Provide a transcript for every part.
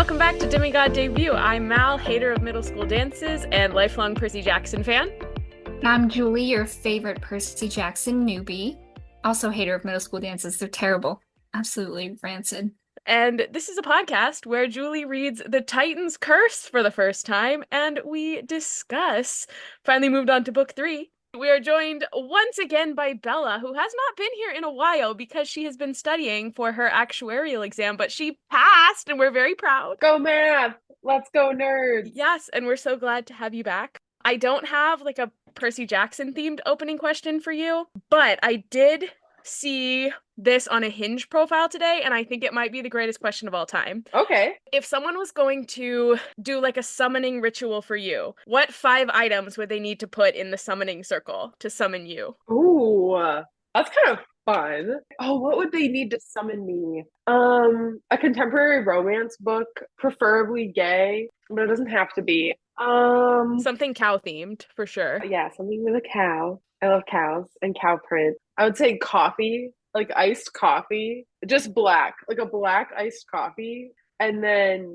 Welcome back to Demigod Debut. I'm Mal, hater of middle school dances and lifelong Percy Jackson fan. I'm Julie, your favorite Percy Jackson newbie. Also hater of middle school dances. They're terrible. Absolutely rancid. And this is a podcast where Julie reads The Titan's Curse for the first time, and we discuss. Finally moved on to book 3. We are joined once again by Bella, who has not been here in a while because she has been studying for her actuarial exam, but she passed, and we're very proud. Go math! Let's go nerds! Yes, and we're so glad to have you back. I don't have like a Percy Jackson themed opening question for you, but I did see this on a Hinge profile today, and I think it might be the greatest question of all time. Okay. If someone was going to do like a summoning ritual for you, what 5 items would they need to put in the summoning circle to summon you? Ooh, that's kind of fun. Oh, what would they need to summon me? A contemporary romance book, preferably gay, but it doesn't have to be. Something cow themed for sure. Yeah, something with a cow. I love cows and cow print. I would say coffee, like iced coffee, just black, like a black iced coffee, and then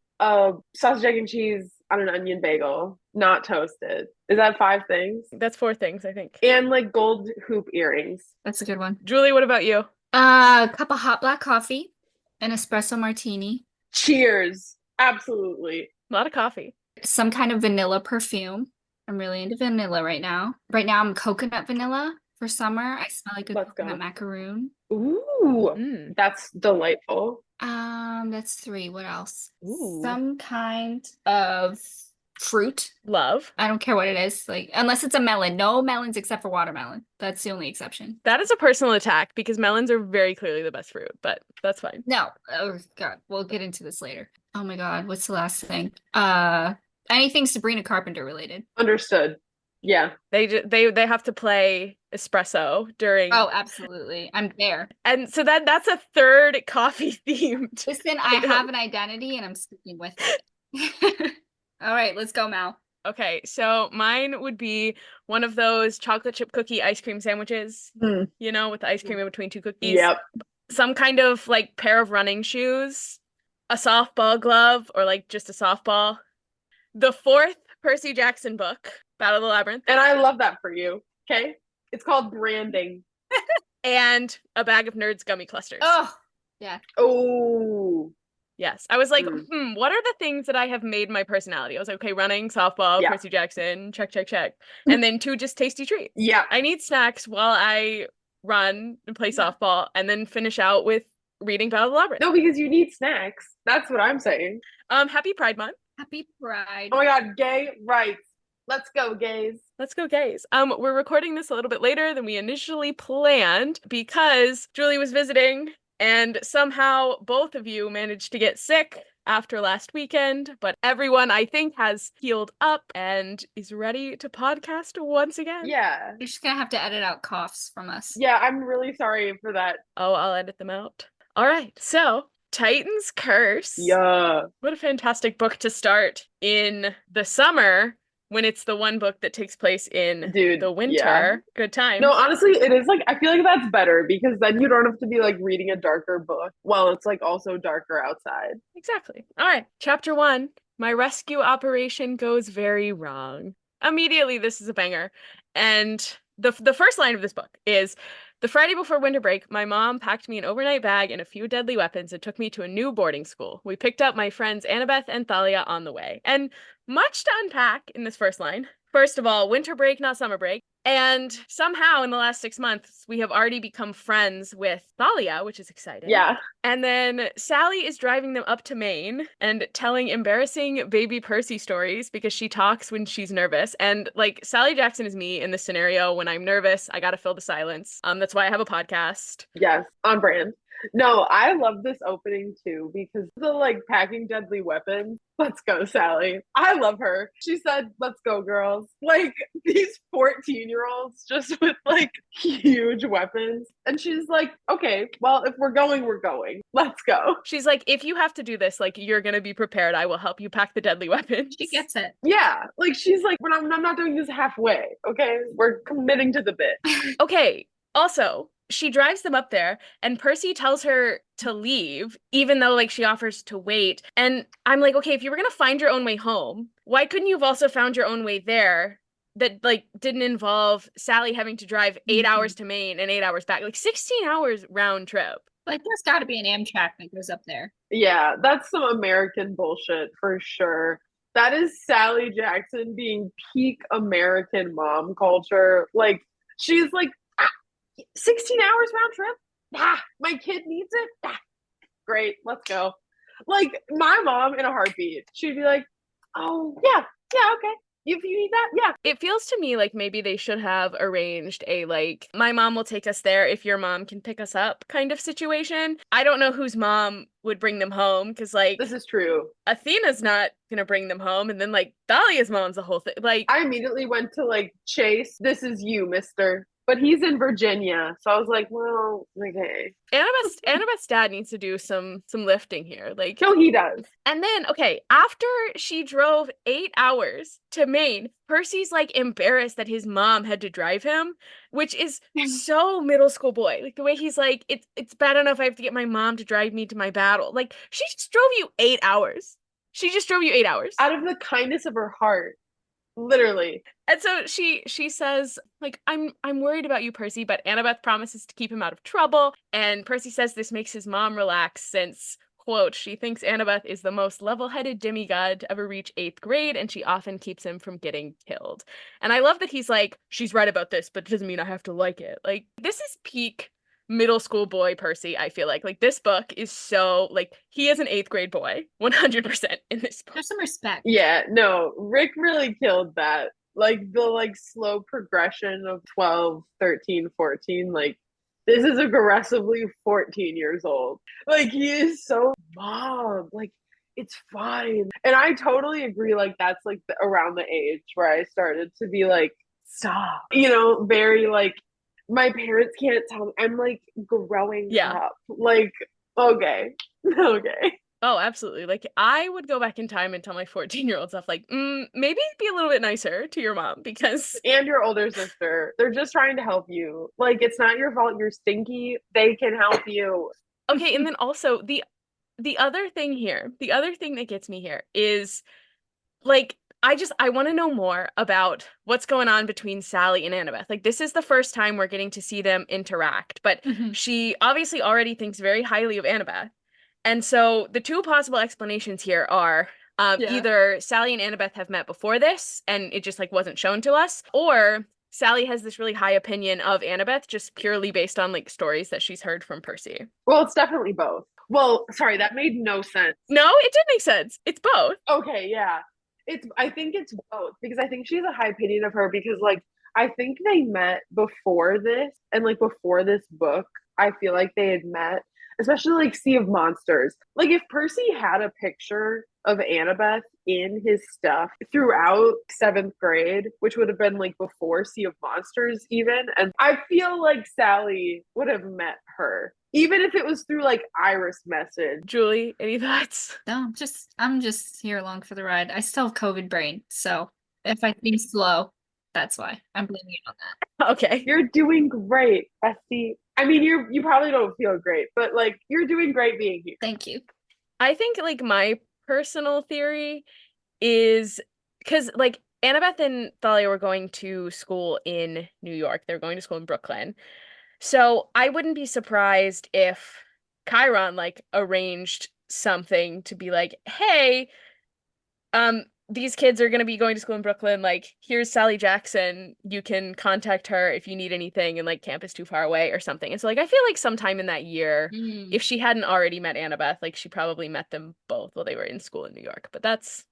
sausage, egg, and cheese on an onion bagel, not toasted. Is that 5 things? That's 4 things, I think. And like gold hoop earrings. That's a good one. Julie, what about you? A cup of hot black coffee, an espresso martini, Cheers. Absolutely. A lot of coffee. some kind of vanilla perfume. I'm really into vanilla right now. Right now I'm coconut vanilla for summer. I smell like a Let's go. coconut macaroon. Ooh, that's delightful. That's 3. What else? Ooh. Some kind of fruit. Love. I don't care what it is, like unless it's a melon. No melons except for watermelon. That's the only exception. That is a personal attack because melons are very clearly the best fruit, but that's fine. No, oh god, we'll get into this later. Oh my god, what's the last thing? Anything Sabrina Carpenter related. Understood. Yeah. They have to play espresso during. Oh, absolutely. I'm there. And so that's a 3rd coffee themed. Listen, I have an identity and I'm sticking with it. All right, let's go, Mal. Okay, so mine would be one of those chocolate chip cookie ice cream sandwiches, you know, with the ice cream in between 2 cookies. Yep. Some kind of like pair of running shoes, a softball glove, or like just a softball. The 4th Percy Jackson book, Battle of the Labyrinth. And I love that for you. Okay. It's called branding. And a bag of Nerds gummy clusters. Oh, yeah. Oh. Yes. I was like, what are the things that I have made my personality? I was like, okay, running, softball, Yeah. Percy Jackson, check, check, check. And then 2 just tasty treats. Yeah. I need snacks while I run and play softball and then finish out with reading Battle of the Labyrinth. No, because you need snacks. That's what I'm saying. Happy Pride Month. Happy Pride. Oh my god, gay rights. Let's go, gays. Let's go, gays. We're recording this a little bit later than we initially planned because Julie was visiting and somehow both of you managed to get sick after last weekend, but everyone, I think, has healed up and is ready to podcast once again. Yeah. You're just gonna have to edit out coughs from us. Yeah, I'm really sorry for that. Oh, I'll edit them out. All right, so Titan's Curse. Yeah. What a fantastic book to start in the summer when it's the one book that takes place in the winter. Yeah. Good time. No, honestly, it is like, I feel like that's better because then you don't have to be like reading a darker book while it's like also darker outside. Exactly. All right. Chapter 1. My rescue operation goes very wrong. Immediately, this is a banger. And the first line of this book is, the Friday before winter break, my mom packed me an overnight bag and a few deadly weapons and took me to a new boarding school. We picked up my friends Annabeth and Thalia on the way. And much to unpack in this first line. First of all, winter break, not summer break. And somehow in the last 6 months, we have already become friends with Thalia, which is exciting. Yeah. And then Sally is driving them up to Maine and telling embarrassing baby Percy stories because she talks when she's nervous. And like Sally Jackson is me in this scenario. When I'm nervous, I gotta fill the silence. That's why I have a podcast. Yes, on brand. No, I love this opening too because the like packing deadly weapons. Let's go, Sally. I love her. She said, let's go, girls. Like these 14-year-olds just with like huge weapons. And she's like, okay, well, if we're going, we're going. Let's go. She's like, if you have to do this, like you're gonna be prepared. I will help you pack the deadly weapons. She gets it. Yeah. Like she's like, I'm not doing this halfway. Okay. We're committing to the bit. Okay. Also, she drives them up there, and Percy tells her to leave, even though like she offers to wait. And I'm like, okay, if you were gonna find your own way home, why couldn't you have also found your own way there that like didn't involve Sally having to drive 8 hours to Maine and 8 hours back, like 16 hours round trip? Like, there's got to be an Amtrak that goes up there. Yeah, that's some American bullshit for sure. That is Sally Jackson being peak American mom culture. Like, she's like, 16 hours round trip? Ah, my kid needs it? Ah, great, let's go. Like, my mom in a heartbeat, she'd be like, oh, yeah, okay. If you need that, yeah. It feels to me like maybe they should have arranged a like, my mom will take us there if your mom can pick us up kind of situation. I don't know whose mom would bring them home because like This is true. Athena's not gonna bring them home, and then like Dahlia's mom's the whole thing. Like I immediately went to like Chase, this is you, mister. But he's in Virginia. So I was like, well, okay. Annabeth's dad needs to do some lifting here. Like No, he does. And then, okay, after she drove 8 hours to Maine, Percy's like embarrassed that his mom had to drive him, which is so middle school boy. Like the way he's like, it's bad enough I have to get my mom to drive me to my battle. Like she just drove you 8 hours. She just drove you 8 hours. Out of the kindness of her heart. Literally. And so she says, like, I'm worried about you, Percy, but Annabeth promises to keep him out of trouble. And Percy says this makes his mom relax since, quote, she thinks Annabeth is the most level-headed demigod to ever reach 8th grade, and she often keeps him from getting killed. And I love that he's like, she's right about this, but it doesn't mean I have to like it. Like, this is peak middle school boy Percy, I feel like this book is so like he is an 8th grade boy 100% in this book. There's some respect. Yeah, no, Rick really killed that. Like the like slow progression of 12, 13, 14, like this is aggressively 14 years old. Like he is so mom, like it's fine. And I totally agree, like that's like around the age where I started to be like, stop, very like my parents can't tell me. I'm like growing up. Like, okay. Oh, absolutely. Like, I would go back in time and tell my 14-year-old self, like, maybe be a little bit nicer to your mom because... And your older sister. They're just trying to help you. Like, it's not your fault you're stinky. They can help you. Okay, and then also, the other thing here, the other thing that gets me here is, like, I want to know more about what's going on between Sally and Annabeth. Like, this is the first time we're getting to see them interact, but she obviously already thinks very highly of Annabeth. And so the two possible explanations here are either Sally and Annabeth have met before this and it just like wasn't shown to us, or Sally has this really high opinion of Annabeth just purely based on like stories that she's heard from Percy. Well, it's definitely both. Well, sorry, that made no sense. No, it did make sense. It's both. Okay, yeah. I think it's both because I think she has a high opinion of her because like I think they met before this and like before this book, I feel like they had met. Especially like Sea of Monsters. Like if Percy had a picture of Annabeth in his stuff throughout 7th grade, which would have been like before Sea of Monsters even, and I feel like Sally would have met her. Even if it was through like Iris message. Julie, any thoughts? No, I'm just here along for the ride. I still have COVID brain, so if I seem slow, that's why. I'm blaming it on that. Okay. You're doing great, Esty. I mean, you probably don't feel great, but like you're doing great being here. Thank you. I think like my personal theory is because like Annabeth and Thalia were going to school in New York. They're going to school in Brooklyn. So I wouldn't be surprised if Chiron like arranged something to be like, hey, these kids are going to be going to school in Brooklyn. Like, here's Sally Jackson. You can contact her if you need anything and like camp is too far away or something. And so like, I feel like sometime in that year, if she hadn't already met Annabeth, like she probably met them both while they were in school in New York. But that's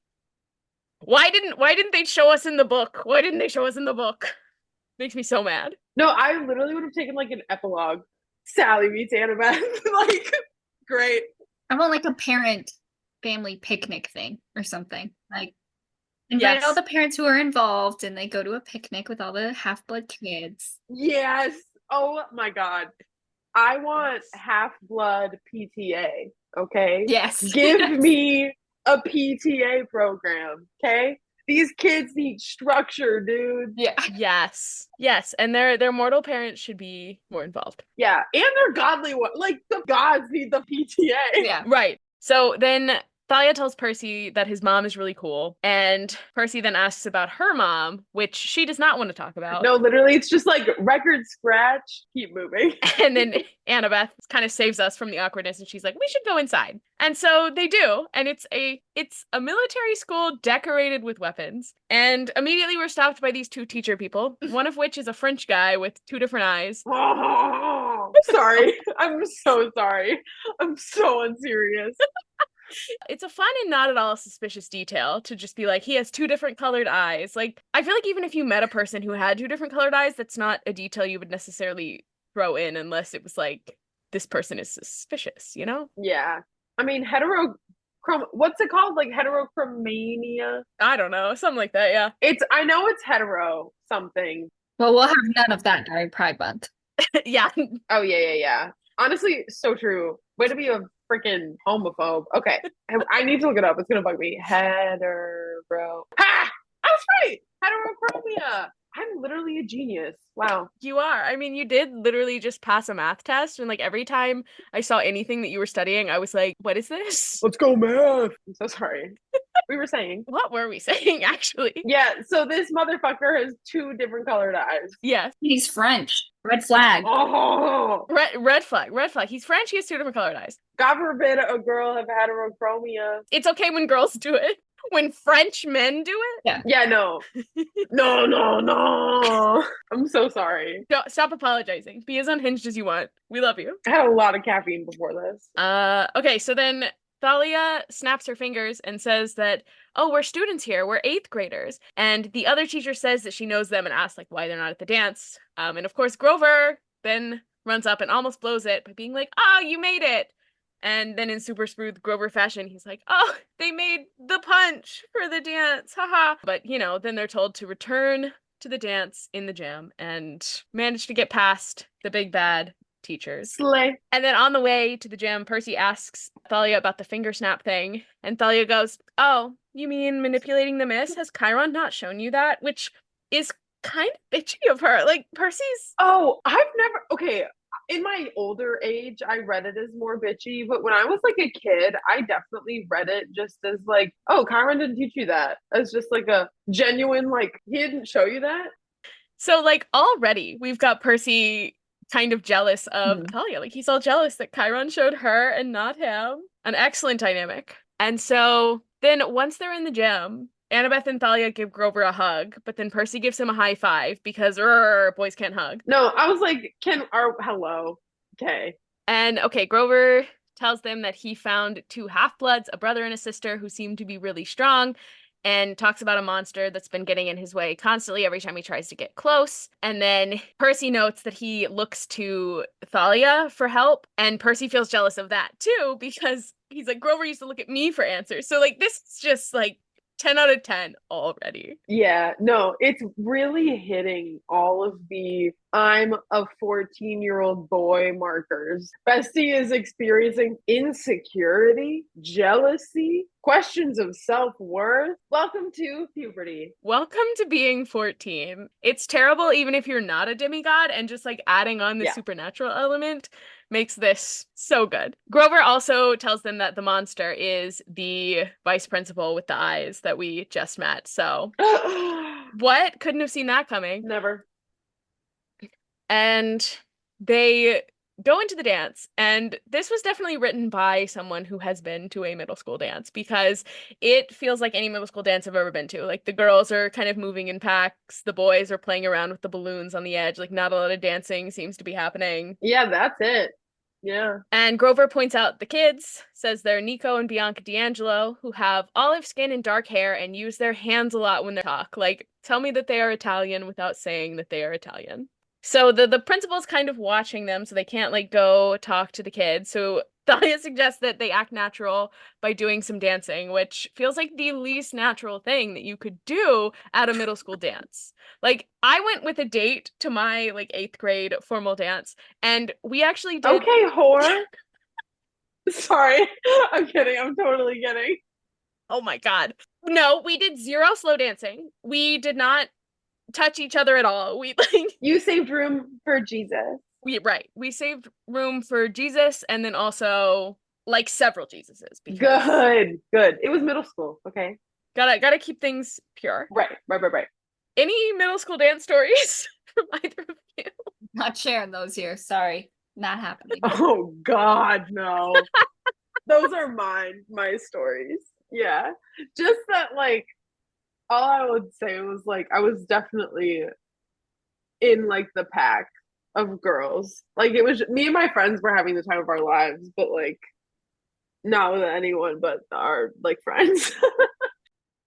why didn't they show us in the book? Why didn't they show us in the book? Makes me so mad. No, I literally would have taken like an epilogue. Sally meets Annabeth. Like, great. I want like a parent family picnic thing or something. Like, invite all the parents who are involved and they go to a picnic with all the half-blood kids. Yes. Oh my God. I want half-blood PTA. Okay. Yes. Give me a PTA program. Okay. These kids need structure, dude. Yeah. Yes, and their mortal parents should be more involved. Yeah, and they're godly one. Like the gods need the PTA. Yeah. Right. So then Thalia tells Percy that his mom is really cool, and Percy then asks about her mom, which she does not want to talk about. No, literally, it's just like record scratch, keep moving. And then Annabeth kind of saves us from the awkwardness, and she's like, "We should go inside." And so they do, and it's a military school decorated with weapons. And immediately we're stopped by these two teacher people, one of which is a French guy with two different eyes. Oh, sorry. I'm so sorry. I'm so unserious. It's a fun and not at all suspicious detail to just be like, he has two different colored eyes. Like, I feel like even if you met a person who had two different colored eyes, that's not a detail you would necessarily throw in unless it was like, this person is suspicious, you know? Yeah. I mean, what's it called? Like heterochromania? I don't know, something like that, yeah. I know it's hetero something. But we'll have none of that during Pride Month. Yeah. Oh, yeah. Honestly, so true. Way to be a freaking homophobe. Okay. I need to look it up. It's gonna bug me. Hetero. Ha! I was right! Heterochromia. I'm literally a genius. Wow. You are. I mean, you did literally just pass a math test, and like every time I saw anything that you were studying, I was like, what is this? Let's go math. I'm so sorry. We were saying. What were we saying, actually? Yeah, so this motherfucker has two different colored eyes. Yes. He's French. Red flag. Oh, Red flag. He's French, he has two different colored eyes. God forbid a girl have heterochromia. It's okay when girls do it. When French men do it? Yeah, no. No. I'm so sorry. Stop apologizing. Be as unhinged as you want. We love you. I had a lot of caffeine before this. Okay, so then Thalia snaps her fingers and says that, oh, we're students here. We're 8th graders. And the other teacher says that she knows them and asks like why they're not at the dance. And of course, Grover then runs up and almost blows it by being like, oh, you made it. And then in super smooth Grover fashion, he's like, oh, they made the punch for the dance. Haha. But, then they're told to return to the dance in the jam and manage to get past the big bad teachers. Slay. And then on the way to the gym, Percy asks Thalia about the finger snap thing. And Thalia goes, oh, you mean manipulating the mist? Has Chiron not shown you that? Which is kind of bitchy of her. Like, Percy's... Oh, okay, in my older age, I read it as more bitchy, but when I was like a kid, I definitely read it just as like, oh, Chiron didn't teach you that. As just like a genuine, like, he didn't show you that. So, like, already we've got Percy kind of jealous of Thalia. Like, he's all jealous that Chiron showed her and not him. An excellent dynamic. And so then once they're in the gym, Annabeth and Thalia give Grover a hug, but then Percy gives him a high five because boys can't hug. No, I was like, hello. Okay. And okay, Grover tells them that he found 2 half-bloods, a brother and a sister, who seem to be really strong, and talks about a monster that's been getting in his way constantly every time he tries to get close. And then Percy notes that he looks to Thalia for help, and Percy feels jealous of that too, because he's like, Grover used to look at me for answers. So like, this is just like 10 out of 10 already. Yeah, no, it's really hitting all of the I'm a 14-year-old boy markers. Bestie is experiencing insecurity, jealousy, questions of self-worth. Welcome to puberty. Welcome to being 14. It's terrible even if you're not a demigod, and just like adding on the supernatural element makes this so good. Grover also tells them that the monster is the vice principal with the eyes that we just met. So what? Couldn't have seen that coming. Never. And they go into the dance, and this was definitely written by someone who has been to a middle school dance, because it feels like any middle school dance I've ever been to. Like, the girls are kind of moving in packs, the boys are playing around with the balloons on the edge, like not a lot of dancing seems to be happening. Yeah, that's it. Yeah. And Grover points out the kids, says they're Nico and Bianca D'Angelo, who have olive skin and dark hair and use their hands a lot when they talk. Like, tell me that they are Italian without saying that they are Italian. So the principal's kind of watching them, so they can't like go talk to the kids. So Thalia suggests that they act natural by doing some dancing, which feels like the least natural thing that you could do at a middle school dance. Like, I went with a date to my like 8th grade formal dance, and we actually did. Okay, whore. Sorry, I'm kidding. I'm totally kidding. Oh my God. No, we did zero slow dancing. We did not touch each other at all. We like You saved room for Jesus. we saved room for Jesus and then also like several Jesuses because Good. It was middle school, okay? gotta keep things pure. Right. Any middle school dance stories from either of you? Not sharing those here. Sorry. Not happening. Oh God, no. Those are my stories. Yeah. Just that like all I would say was like I was definitely in like the pack of girls. Like it was me and my friends were having the time of our lives, but like not with anyone but our like friends.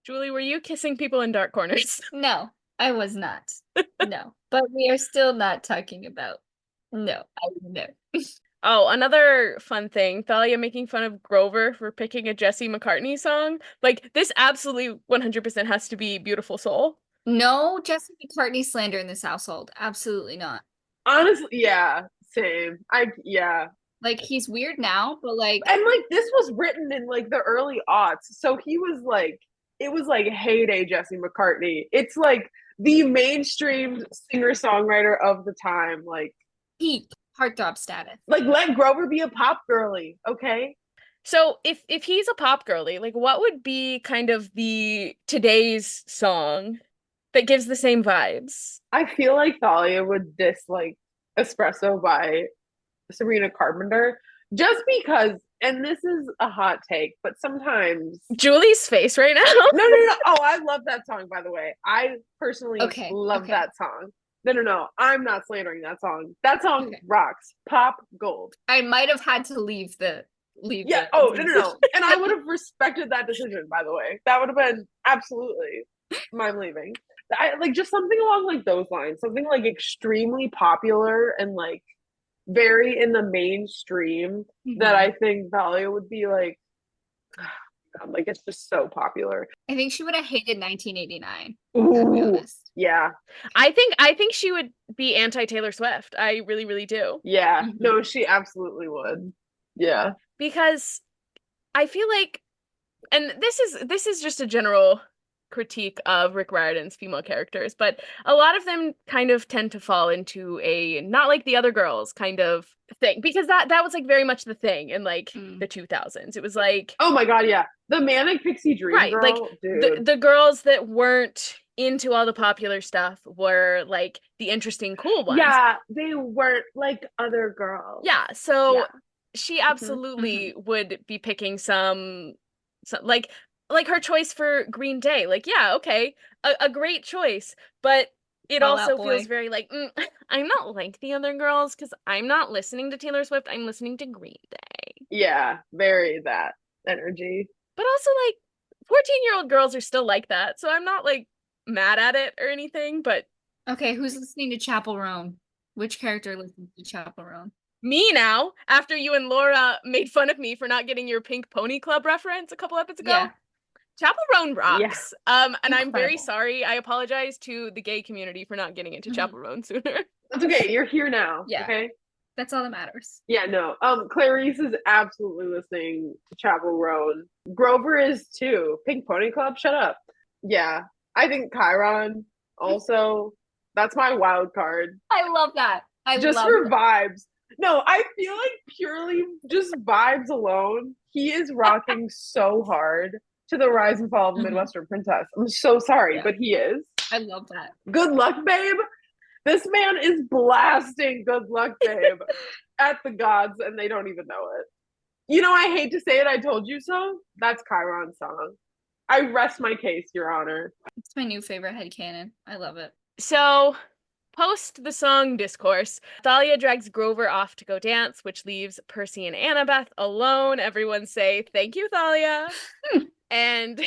Julie, were you kissing people in dark corners? No, I was not. No. But we are still not talking about. No, I no. Oh, another fun thing, Thalia making fun of Grover for picking a Jesse McCartney song. Like, this absolutely 100% has to be Beautiful Soul. No Jesse McCartney slander in this household. Absolutely not. Honestly, yeah, same. Yeah. Like he's weird now, but like And like this was written in like the early aughts. So he was like it was like heyday Jesse McCartney. It's like the mainstream singer-songwriter of the time. peak heartthrob status. Like let Grover be a pop girly, okay? So if he's a pop girly, like what would be kind of the today's song that gives the same vibes? I feel like Thalia would diss like Espresso by Sabrina Carpenter just because, and this is a hot take, but sometimes Julie's face right now. no. Oh, I love that song, by the way. I personally love okay. that song. No. I'm not slandering that song. That song rocks. Pop gold. I might have had to leave. Yeah. Oh, no. And I would have respected that decision, by the way. That would have been absolutely mine leaving. I like just something along like those lines. Something like extremely popular and like very in the mainstream that I think Valia would be like, God, like it's just so popular. I think she would have hated 1989. Ooh, Gotta be honest. yeah. I think she would be anti Taylor Swift. I really, really do. Yeah. No, she absolutely would. Yeah. Because I feel like, and this is just a general critique of Rick Riordan's female characters, but a lot of them kind of tend to fall into a not like the other girls kind of thing because that was like very much the thing in like the 2000s. It was like, oh my God, yeah, the Manic Pixie Dream girl, like dude. the girls that weren't into all the popular stuff were like the interesting cool ones. Yeah, they weren't like other girls. Yeah, so she absolutely would be picking some like her choice for Green Day. Like, yeah, okay, a great choice, but it also feels very like I'm not like the other girls because I'm not listening to Taylor Swift. I'm listening to Green Day. Yeah, very that energy. But also like 14-year-old girls are still like that, so I'm not like mad at it or anything. But okay, who's listening to Chapel Roan? Which character listens to Chapel Roan? Me now, after you and Laura made fun of me for not getting your Pink Pony Club reference a couple episodes ago. Yeah. Chapel Roan rocks. And Incredible. I'm very sorry. I apologize to the gay community for not getting into Chapel Roan sooner. That's okay. You're here now. Yeah. Okay. That's all that matters. Yeah, no. Clarice is absolutely listening to Chapel Roan. Grover is too. Pink Pony Club, shut up. Yeah. I think Chiron also. That's my wild card. I love that. Just for vibes. No, I feel like purely just vibes alone, he is rocking so hard to the rise and fall of the Midwestern Princess. I'm so sorry, but he is. I love that. Good luck, babe. This man is blasting Good Luck, Babe at the gods, and they don't even know it. You know, I hate to say it, I told you so. That's Chiron's song. I rest my case, Your Honor. It's my new favorite headcanon. I love it. So, post the song discourse, Thalia drags Grover off to go dance, which leaves Percy and Annabeth alone. Everyone say, "Thank you, Thalia." And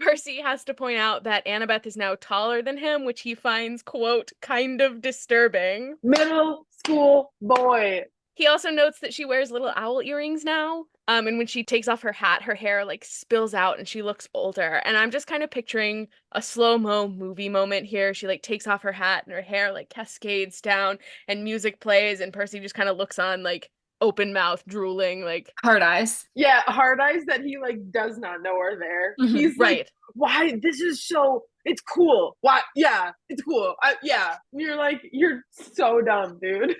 Percy has to point out that Annabeth is now taller than him, which he finds, quote, kind of disturbing. Middle school boy. He also notes that she wears little owl earrings now. And when she takes off her hat, her hair like spills out and she looks older. And I'm just kind of picturing a slow-mo movie moment here. She like takes off her hat and her hair like cascades down and music plays and Percy just kind of looks on like, open mouth, drooling, like hard eyes. Yeah, hard eyes that he like does not know are there. He's like, right. why? This is so. It's cool. Why? Yeah, it's cool. Yeah. You're like, you're so dumb, dude.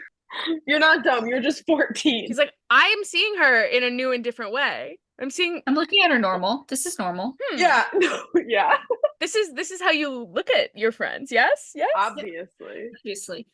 You're not dumb. You're just 14. He's like, I am seeing her in a new and different way. I'm looking at her normal. This is normal. Yeah. No, yeah. This is how you look at your friends. Yes? Yes? Obviously.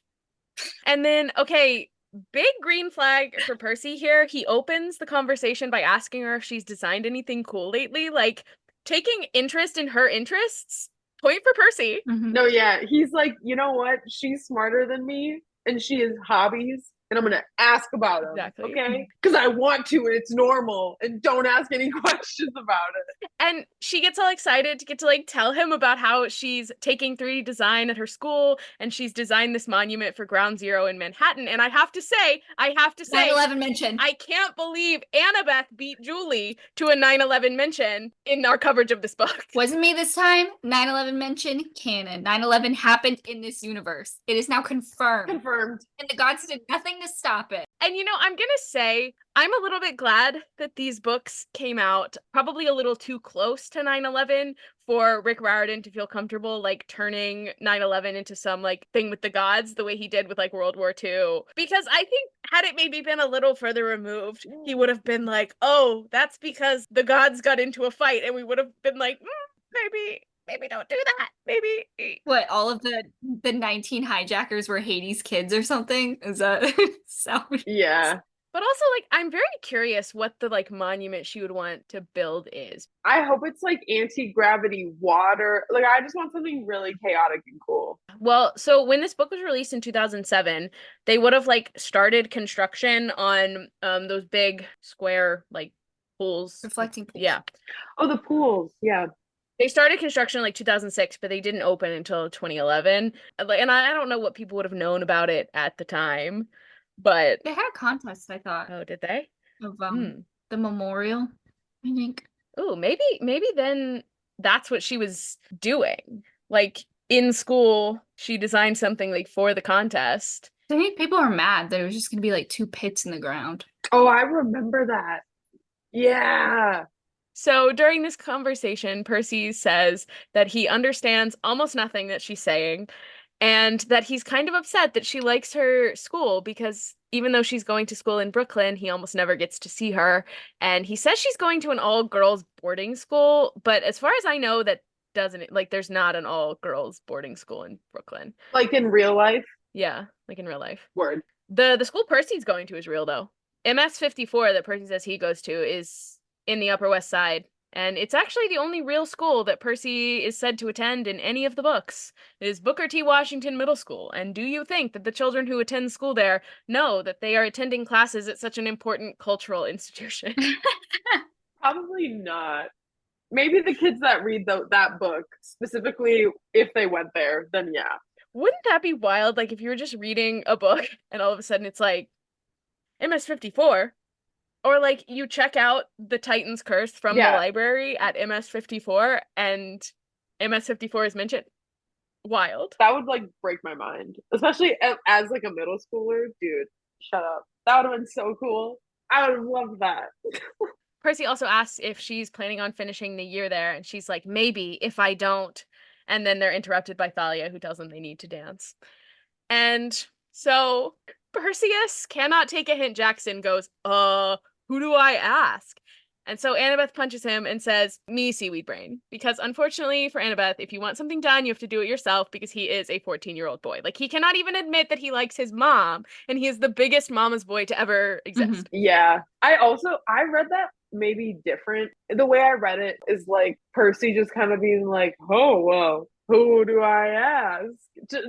And then, okay, big green flag for Percy here. He opens the conversation by asking her if she's designed anything cool lately. Like, taking interest in her interests. Point for Percy. No, yeah. He's like, you know what? She's smarter than me, and she has hobbies, and I'm gonna ask about them. Exactly. Okay? Because I want to, and it's normal, and don't ask any questions about it. And she gets all excited to get to like tell him about how she's taking 3D design at her school, and she's designed this monument for Ground Zero in Manhattan. And I have to say, 9/11 mention. I can't believe Annabeth beat Julie to a 9/11 mention in our coverage of this book. Wasn't me this time. 9/11 mention canon. 9/11 happened in this universe. It is now confirmed. And the gods did nothing to stop it. And you know, I'm gonna say I'm a little bit glad that these books came out probably a little too close to 9/11 for Rick Riordan to feel comfortable like turning 9/11 into some like thing with the gods the way he did with like World War II. Because I think had it maybe been a little further removed, he would have been like, oh, that's because the gods got into a fight, and we would have been like, maybe don't do that. Maybe. What, all of the 19 hijackers were Hades kids or something? Is that sound? Yeah. But also, like, I'm very curious what the like monument she would want to build is. I hope it's like anti-gravity water. Like, I just want something really chaotic and cool. Well, so when this book was released in 2007, they would have like started construction on those big square like pools. Reflecting pools. Yeah. Oh, the pools. Yeah. They started construction in like 2006, but they didn't open until 2011. And I don't know what people would have known about it at the time, but they had a contest, I thought. Oh, did they? Of the memorial, I think. Oh, maybe then that's what she was doing. Like in school, she designed something like for the contest. I think people were mad that it was just gonna be like 2 pits in the ground. Oh, I remember that. Yeah. So during this conversation, Percy says that he understands almost nothing that she's saying, and that he's kind of upset that she likes her school because even though she's going to school in Brooklyn, he almost never gets to see her. And he says she's going to an all-girls boarding school, but as far as I know, that doesn't, like, there's not an all-girls boarding school in Brooklyn. Like in real life? Yeah, like in real life. Word. The school Percy's going to is real, though. MS 54 that Percy says he goes to is in the Upper West Side, and it's actually the only real school that Percy is said to attend in any of the books. It is Booker T. Washington Middle School. And do you think that the children who attend school there know that they are attending classes at such an important cultural institution? Probably not. Maybe the kids that read that book, specifically if they went there, then yeah. Wouldn't that be wild? Like if you were just reading a book and all of a sudden it's like MS 54. Or like you check out The Titan's Curse from the library at MS 54 and MS 54 is mentioned. Wild. That would like break my mind. Especially as like a middle schooler. Dude, shut up. That would have been so cool. I would have loved that. Percy also asks if she's planning on finishing the year there, and she's like, maybe, if I don't. And then they're interrupted by Thalia, who tells them they need to dance. And so Perseus cannot take a hint. Jackson goes, who do I ask? And so Annabeth punches him and says, me, Seaweed Brain. Because unfortunately for Annabeth, if you want something done, you have to do it yourself because he is a 14-year-old boy. Like, he cannot even admit that he likes his mom, and he is the biggest mama's boy to ever exist. Yeah. I read that maybe different. The way I read it is like Percy just kind of being like, oh, well, who do I ask?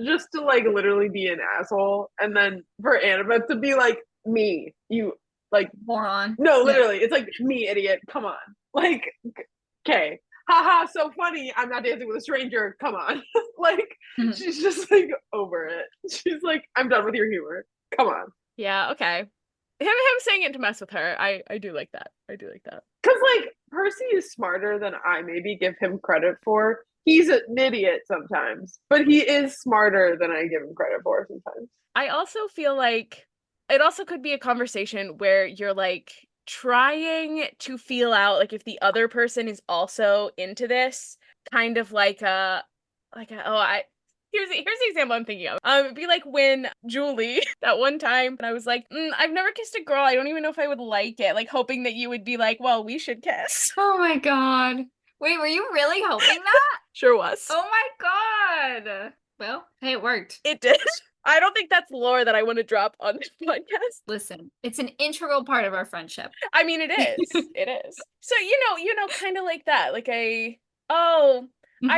Just to like literally be an asshole. And then for Annabeth to be like, me, you like moron. No, literally, it's like, me, idiot. Come on. Like, okay. Haha, so funny. I'm not dancing with a stranger. Come on. Like, she's just like over it. She's like, I'm done with your humor. Come on. Yeah, okay. Him saying it to mess with her. I do like that. I do like that. Because like Percy is smarter than I maybe give him credit for. He's an idiot sometimes, but he is smarter than I give him credit for sometimes. I also feel like it also could be a conversation where you're like trying to feel out like if the other person is also into this, kind of like here's the example I'm thinking of. It'd be like when Julie that one time and I was like, I've never kissed a girl. I don't even know if I would like it. Like hoping that you would be like, well, we should kiss. Oh my God. Wait, were you really hoping that? Sure was. Oh my God. Well, hey, it worked. It did. I don't think that's lore that I want to drop on this podcast. Listen, it's an integral part of our friendship. I mean, it is. It is. So, kind of like that. Like I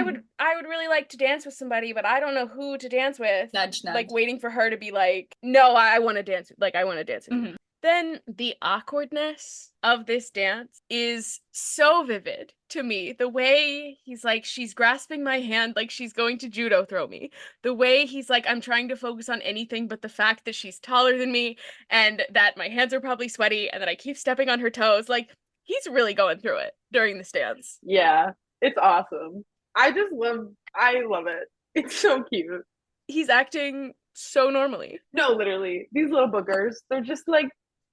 would really like to dance with somebody, but I don't know who to dance with. Nudge, nudge. Like waiting for her to be like, no, I want to dance. Like I want to dance with you. Then the awkwardness of this dance is so vivid to me. The way he's like, she's grasping my hand like she's going to judo throw me. The way he's like, I'm trying to focus on anything but the fact that she's taller than me and that my hands are probably sweaty and that I keep stepping on her toes. Like, he's really going through it during this dance. Yeah, it's awesome. I love it. It's so cute. He's acting so normally. No, literally. These little boogers, they're just like,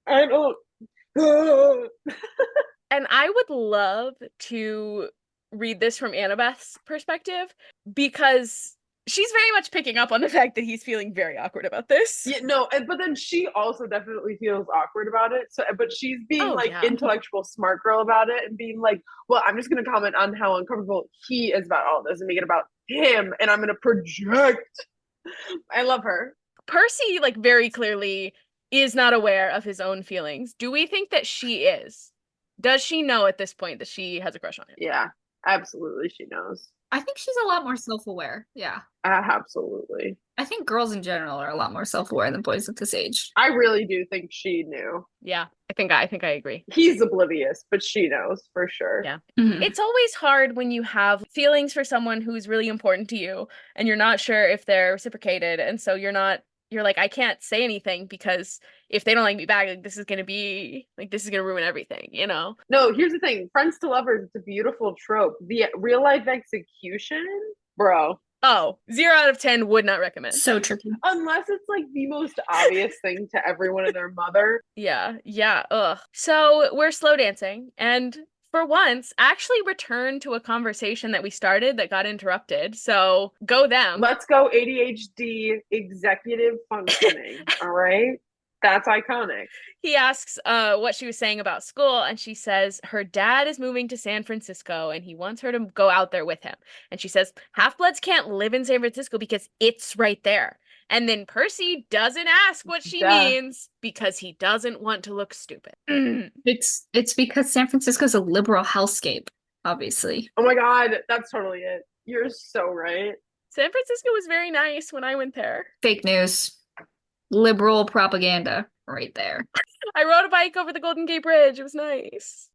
I don't. And I would love to read this from Annabeth's perspective because she's very much picking up on the fact that he's feeling very awkward about this. Yeah, no, but then she also definitely feels awkward about it. So, but she's being intellectual smart girl about it and being like, well, I'm just going to comment on how uncomfortable he is about all this and make it about him, and I'm going to project. I love her. Percy, like, very clearly is not aware of his own feelings. Do we think that she is? Does she know at this point that she has a crush on him? Yeah, absolutely she knows. I think she's a lot more self-aware. Yeah. Absolutely. I think girls in general are a lot more self-aware than boys at this age. I really do think she knew. Yeah, I think I agree. He's oblivious, but she knows for sure. Yeah. It's always hard when you have feelings for someone who's really important to you and you're not sure if they're reciprocated, and so you're like, I can't say anything because if they don't like me back, like this is gonna ruin everything, you know? No, here's the thing. Friends to lovers, it's a beautiful trope. The real life execution, bro. Oh, 0 out of 10 would not recommend. So tricky. Unless it's like the most obvious thing to everyone and their mother. Yeah, ugh. So we're slow dancing and for once actually return to a conversation that we started that got interrupted. So go them. Let's go ADHD executive functioning. All right. That's iconic. He asks what she was saying about school, and she says her dad is moving to San Francisco and he wants her to go out there with him. And she says half-bloods can't live in San Francisco because it's right there. And then Percy doesn't ask what she means because he doesn't want to look stupid. It's because San Francisco's a liberal hellscape, obviously. Oh my God, that's totally it. You're so right. San Francisco was very nice when I went there. Fake news. Liberal propaganda right there. I rode a bike over the Golden Gate Bridge. It was nice.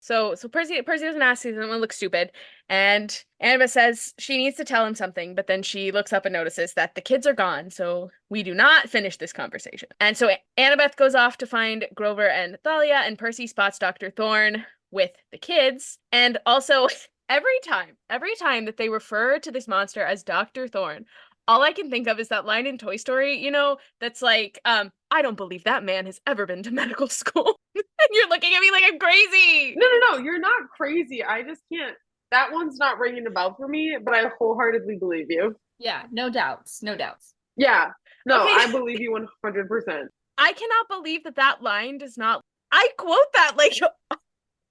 So Percy doesn't ask, he doesn't want to look stupid. And Annabeth says she needs to tell him something, but then she looks up and notices that the kids are gone, so we do not finish this conversation. And so Annabeth goes off to find Grover and Thalia, and Percy spots Dr. Thorne with the kids. And also, every time that they refer to this monster as Dr. Thorne, all I can think of is that line in Toy Story, that's like, I don't believe that man has ever been to medical school. And you're looking at me like I'm crazy. No, you're not crazy. I just can't. That one's not ringing a bell for me, but I wholeheartedly believe you. Yeah, no doubts. Yeah, no, Okay. I believe you 100%. I cannot believe that line does not. I quote that like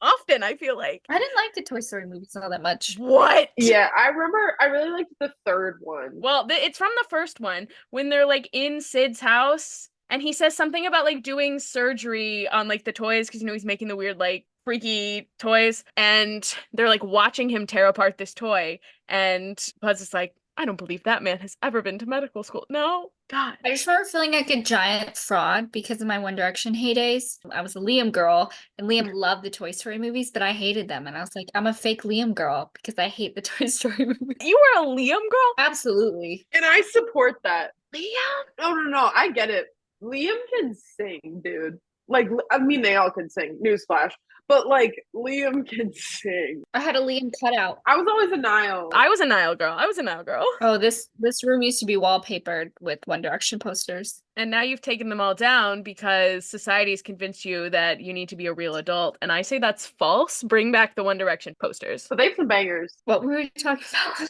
often, I feel like. I didn't like the Toy Story movies all that much. What? Yeah, I remember. I really liked the third one. Well, it's from the first one when they're like in Sid's house and he says something about like doing surgery on like the toys because he's making the weird like freaky toys, and they're like watching him tear apart this toy, and Buzz is like, I don't believe that man has ever been to medical school. No, God. I just remember feeling like a giant fraud because of my One Direction heydays. I was a Liam girl, and Liam loved the Toy Story movies, but I hated them. And I was like, I'm a fake Liam girl because I hate the Toy Story movies. You were a Liam girl? Absolutely. And I support that. Liam? No, I get it. Liam can sing, dude. Like, I mean, they all can sing. Newsflash. but like Liam can sing. I had a Liam cutout. I was always a Niall. I was a Nile girl. I was a Nile girl. Oh, this room used to be wallpapered with One Direction posters. And now you've taken them all down because society's convinced you that you need to be a real adult. And I say that's false. Bring back the One Direction posters. But they have some bangers. What were we talking about?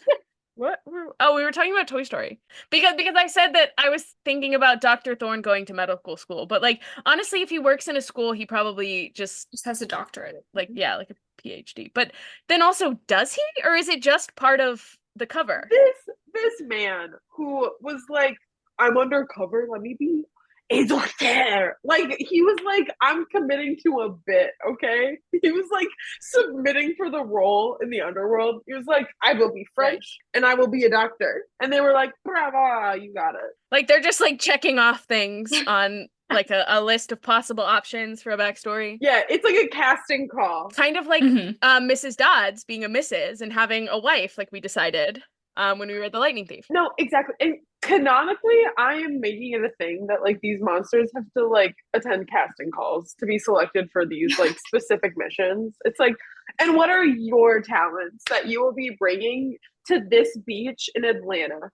What? Oh, we were talking about Toy Story. Because I said that I was thinking about Dr. Thorne going to medical school. But like, honestly, if he works in a school, he probably just has a doctorate. like, yeah, like a PhD. But then also, does he? Or is it just part of the cover? This man who was like, I'm undercover, let me be a doctor. Like, he was like, I'm committing to a bit, okay? He was like submitting for the role in the underworld. He was like, I will be French and I will be a doctor. And they were like, bravo, you got it. Like, they're just like checking off things on like a list of possible options for a backstory. Yeah, it's like a casting call. Kind of like Mrs. Dodds being a Mrs. and having a wife, like we decided when we read The Lightning Thief. No, exactly. And canonically, I am making it a thing that like these monsters have to like attend casting calls to be selected for these like specific missions. It's like, and what are your talents that you will be bringing to this beach in Atlanta?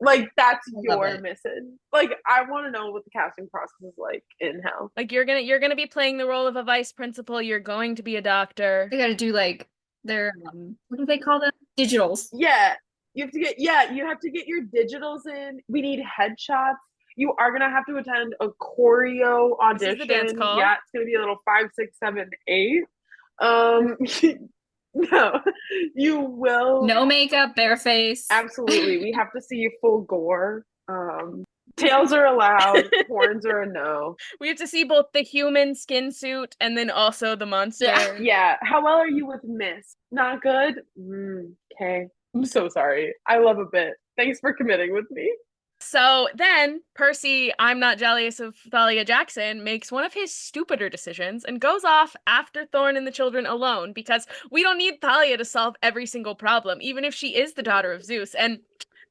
Like, that's your mission. Like, I want to know what the casting process is like in hell. Like, you're gonna be playing the role of a vice principal. You're going to be a doctor. They gotta do like their what do they call them? Digitals. Yeah. You have to get your digitals in. We need headshots. You are gonna have to attend a choreo audition. This is the dance call. Yeah, it's gonna be a little 5, 6, 7, 8. No, you will. No makeup, bare face. Absolutely. We have to see full gore. Tails are allowed, horns are a no. We have to see both the human skin suit and then also the monster. Yeah. How well are you with Miss? Not good? Okay. I'm so sorry. I love a bit. Thanks for committing with me. So then Percy, I'm not jealous of Thalia Jackson, makes one of his stupider decisions and goes off after Thorne and the children alone because we don't need Thalia to solve every single problem, even if she is the daughter of Zeus. And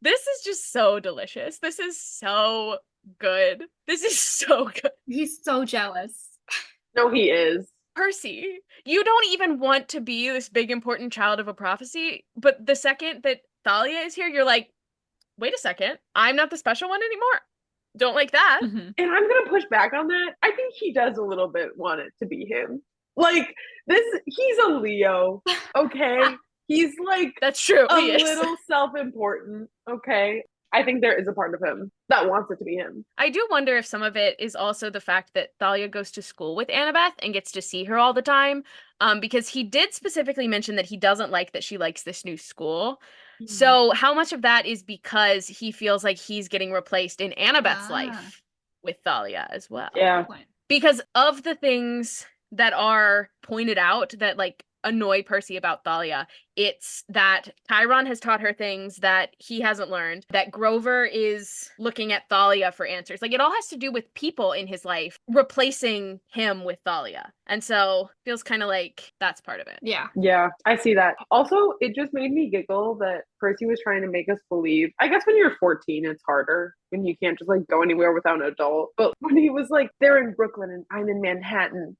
this is just so delicious. This is so good. This is so good. He's so jealous. No, he is. Percy, you don't even want to be this big important child of a prophecy, but the second that Thalia is here, you're like, wait a second, I'm not the special one anymore. Don't like that. And I'm going to push back on that. I think he does a little bit want it to be him. Like, he's a Leo, okay? He's like, that's true. A little self-important, okay? I think there is a part of him that wants it to be him. I do wonder if some of it is also the fact that Thalia goes to school with Annabeth and gets to see her all the time. Because he did specifically mention that he doesn't like that she likes this new school. So how much of that is because he feels like he's getting replaced in Annabeth's life with Thalia as well? Yeah. Because of the things that are pointed out that like annoy Percy about Thalia, it's that Chiron has taught her things that he hasn't learned, that Grover is looking at Thalia for answers. Like, it all has to do with people in his life replacing him with Thalia. And so feels kind of like that's part of it. Yeah, I see that. Also, it just made me giggle that Percy was trying to make us believe. I guess when you're 14, it's harder when you can't just like go anywhere without an adult. But when he was like, they're in Brooklyn and I'm in Manhattan.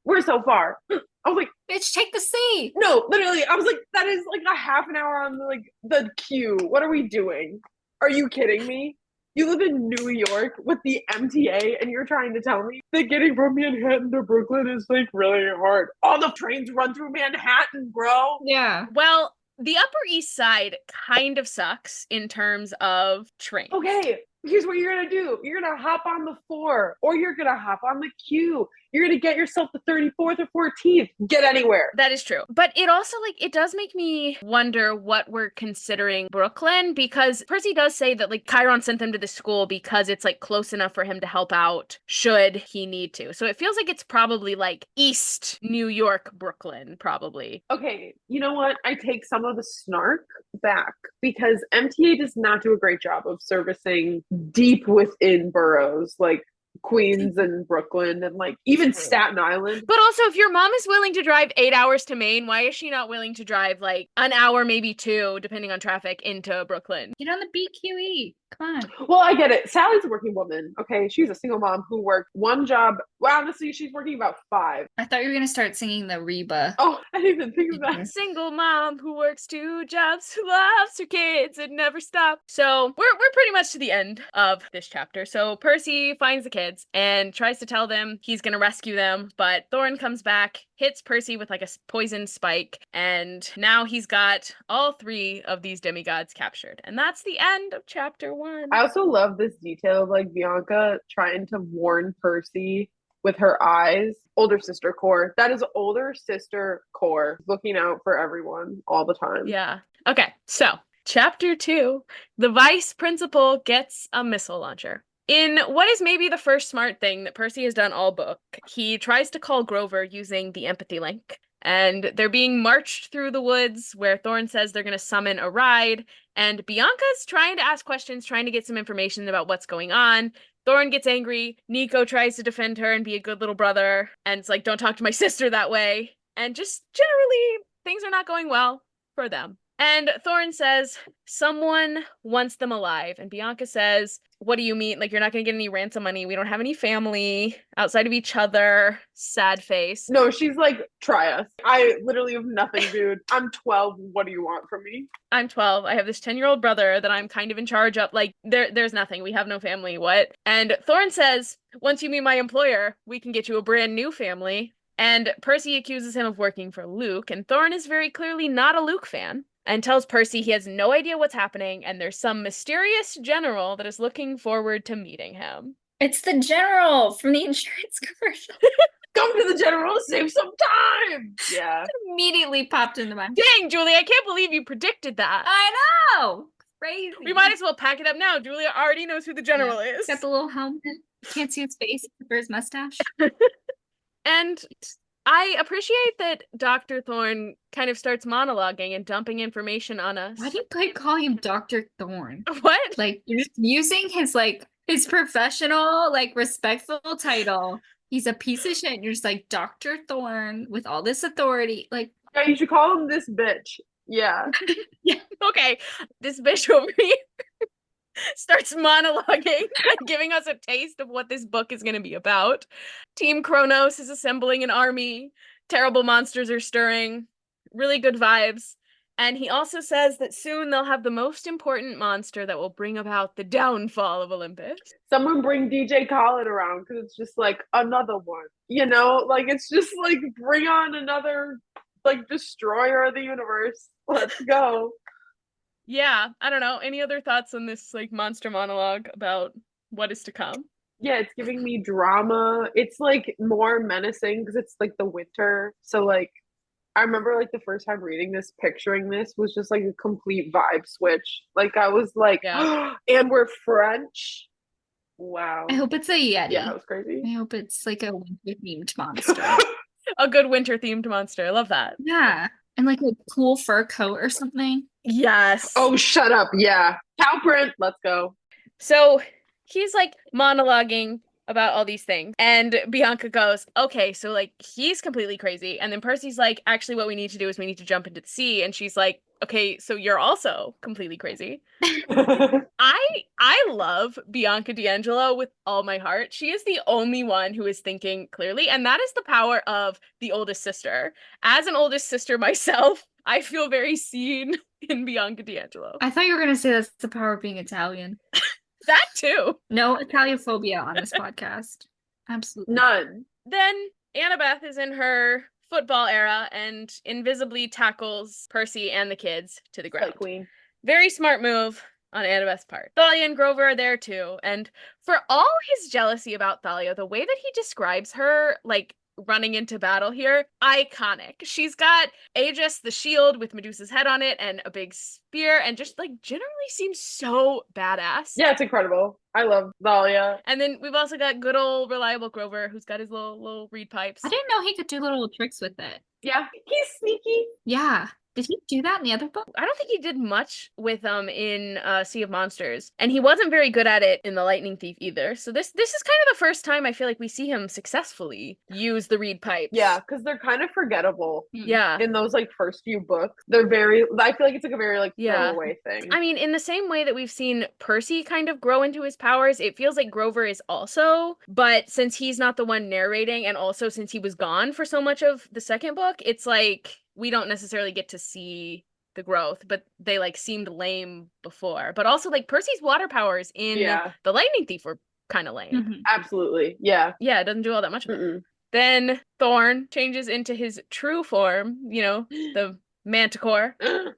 We're so far. I was like, bitch, take the C. No, literally, I was like, that is like a half an hour on the queue. What are we doing? Are you kidding me? You live in New York with the MTA and you're trying to tell me that getting from Manhattan to Brooklyn is like really hard. All the trains run through Manhattan, bro. Yeah. Well, the Upper East Side kind of sucks in terms of trains. Okay, here's what you're gonna do. You're gonna hop on the 4 or you're gonna hop on the Q. You're gonna get yourself the 34th or 14th. Get anywhere. That is true. But it also, like, it does make me wonder what we're considering Brooklyn, because Percy does say that, like, Chiron sent them to the school because it's, like, close enough for him to help out should he need to. So it feels like it's probably, like, East New York, Brooklyn, probably. Okay, you know what? I take some of the snark back because MTA does not do a great job of servicing deep within boroughs like Queens and Brooklyn and like even Staten Island. But also, if your mom is willing to drive 8 hours to Maine, why is she not willing to drive like an hour, maybe 2, depending on traffic, into Brooklyn? Get on the BQE. Come on. Well, I get it. Sally's a working woman. Okay, she's a single mom who worked one job. Well, honestly, she's working about 5. I thought you were gonna start singing the Reba. Oh, I didn't even think of that. Single mom who works 2 jobs, who loves her kids and never stops. So we're pretty much to the end of this chapter. So Percy finds the kids and tries to tell them he's gonna rescue them, but Thorn comes back, hits Percy with like a poison spike, and now he's got all 3 of these demigods captured. And that's the end of chapter 1. I also love this detail of like Bianca trying to warn Percy with her eyes. Older sister core. That is older sister core looking out for everyone all the time. Yeah. Okay, so chapter 2, the vice principal gets a missile launcher. In what is maybe the first smart thing that Percy has done all book, he tries to call Grover using the empathy link. And they're being marched through the woods where Thorn says they're going to summon a ride. And Bianca's trying to ask questions, trying to get some information about what's going on. Thorn gets angry. Nico tries to defend her and be a good little brother. And it's like, don't talk to my sister that way. And just generally, things are not going well for them. And Thorn says, someone wants them alive. And Bianca says, what do you mean? Like, you're not going to get any ransom money. We don't have any family outside of each other. Sad face. No, she's like, try us. I literally have nothing, dude. I'm 12. What do you want from me? I'm 12. I have this 10-year-old brother that I'm kind of in charge of. Like, there's nothing. We have no family. What? And Thorn says, once you meet my employer, we can get you a brand new family. And Percy accuses him of working for Luke. And Thorn is very clearly not a Luke fan. And tells Percy he has no idea what's happening, and there's some mysterious general that is looking forward to meeting him. It's the general from the insurance commercial. Come to the general to save some time. Yeah. Immediately popped into my. Dang, Julie, I can't believe you predicted that. I know. Crazy. We might as well pack it up now. Julia already knows who the general is. Got the little helmet. Can't see his face for his mustache. And I appreciate that Dr. Thorne kind of starts monologuing and dumping information on us. Why do you call him Dr. Thorne? What? Like, you're just using his professional, like, respectful title. He's a piece of shit. And you're just like, Dr. Thorne with all this authority. Like, Yeah, you should call him this bitch. Yeah. Yeah. Okay. This bitch over here starts monologuing and giving us a taste of what this book is going to be about. Team Kronos is assembling an army. Terrible monsters are stirring. Really good vibes. And he also says that soon they'll have the most important monster that will bring about the downfall of Olympus. Someone bring DJ Khaled around because it's just like another one. You know, like it's just like bring on another like destroyer of the universe. Let's go. Yeah, I don't know. Any other thoughts on this like monster monologue about what is to come? Yeah, it's giving me drama. It's like more menacing because it's like the winter. So like I remember like the first time reading this, picturing this was just like a complete vibe switch. Like I was like, Yeah. and we're French. Wow. I hope it's a Yeti. Yeah, that was crazy. I hope it's like a winter-themed monster. A good winter-themed monster. I love that. Yeah. And like a cool fur coat or something. Yes. Oh, shut up. Yeah. Cow print. Let's go. So he's like monologuing about all these things. And Bianca goes, okay, so like he's completely crazy. And then Percy's like, actually, what we need to do is we need to jump into the sea. And she's like, okay, so you're also completely crazy. I love Bianca D'Angelo with all my heart. She is the only one who is thinking clearly. And that is the power of the oldest sister. As an oldest sister myself, I feel very seen in Bianca D'Angelo. I thought you were going to say that's the power of being Italian. That too. No Italiaphobia on this podcast. Absolutely. None. Then Annabeth is in her football era and invisibly tackles Percy and the kids to the ground. Queen. Very smart move on Annabeth's part. Thalia and Grover are there too. And for all his jealousy about Thalia, the way that he describes her, like, running into battle here, iconic. She's got Aegis, the shield with Medusa's head on it, and a big spear, and just like generally seems so badass. Yeah, it's incredible. I love Thalia. And then we've also got good old reliable Grover, who's got his little reed pipes. I didn't know he could do little tricks with it. Yeah, he's sneaky. Yeah. Did he do that in the other book? I don't think he did much with in Sea of Monsters, and he wasn't very good at it in The Lightning Thief either. So this is kind of the first time I feel like we see him successfully use the reed pipes. Yeah, because they're kind of forgettable. Yeah. In those like first few books, they're very. I feel like it's like a very like throwaway thing. I mean, in the same way that we've seen Percy kind of grow into his powers, it feels like Grover is also. But since he's not the one narrating, and also since he was gone for so much of the second book, it's like we don't necessarily get to see the growth, but they like seemed lame before. But also like Percy's water powers in The Lightning Thief were kind of lame. Absolutely. Yeah. Yeah, it doesn't do all that much. Then Thorn changes into his true form, you know, the Manticore,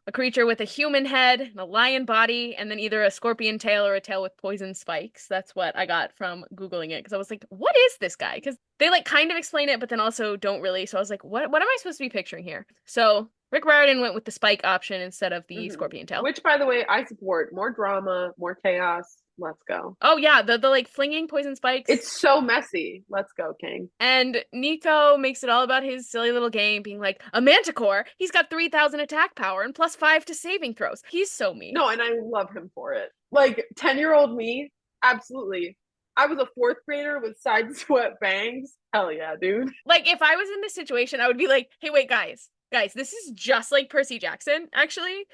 a creature with a human head and a lion body, and then either a scorpion tail or a tail with poison spikes. That's what I got from Googling it, because I was like, what is this guy? Because they like kind of explain it, but then also don't really. So I was like, what am I supposed to be picturing here? So Rick Riordan went with the spike option instead of the scorpion tail. Which, by the way, I support. More drama, more chaos. Let's go. Oh yeah, the like flinging poison spikes. It's so messy. Let's go, King. And Nico makes it all about his silly little game, being like, a Manticore? He's got 3,000 attack power and +5 to saving throws. He's so mean. No, and I love him for it. Like, 10-year-old me, absolutely. I was a 4th grader with side swept bangs. Hell yeah, dude. Like, if I was in this situation, I would be like, hey, wait, guys, this is just like Percy Jackson, actually.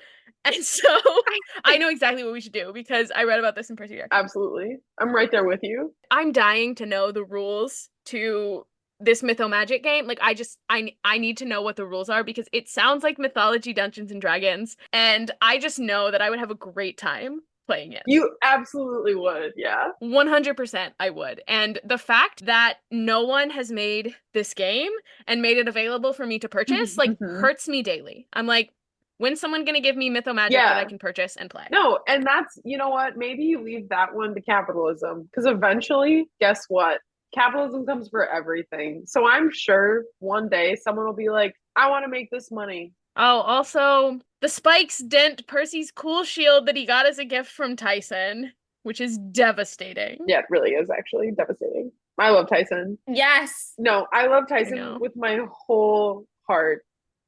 And so I know exactly what we should do because I read about this in Percy Jackson. Absolutely. I'm right there with you. I'm dying to know the rules to this Mytho-Magic game. Like, I need to know what the rules are because it sounds like Mythology Dungeons and Dragons. And I just know that I would have a great time playing it. You absolutely would, yeah. 100% I would. And the fact that no one has made this game and made it available for me to purchase, like, hurts me daily. I'm like, when's someone gonna give me Mytho-Magic that I can purchase and play? No, and that's, you know what, maybe you leave that one to capitalism. Because eventually, guess what? Capitalism comes for everything. So I'm sure one day someone will be like, I want to make this money. Oh, also, the spikes dent Percy's cool shield that he got as a gift from Tyson, which is devastating. Yeah, it really is actually devastating. I love Tyson. Yes. No, I love Tyson with my whole heart.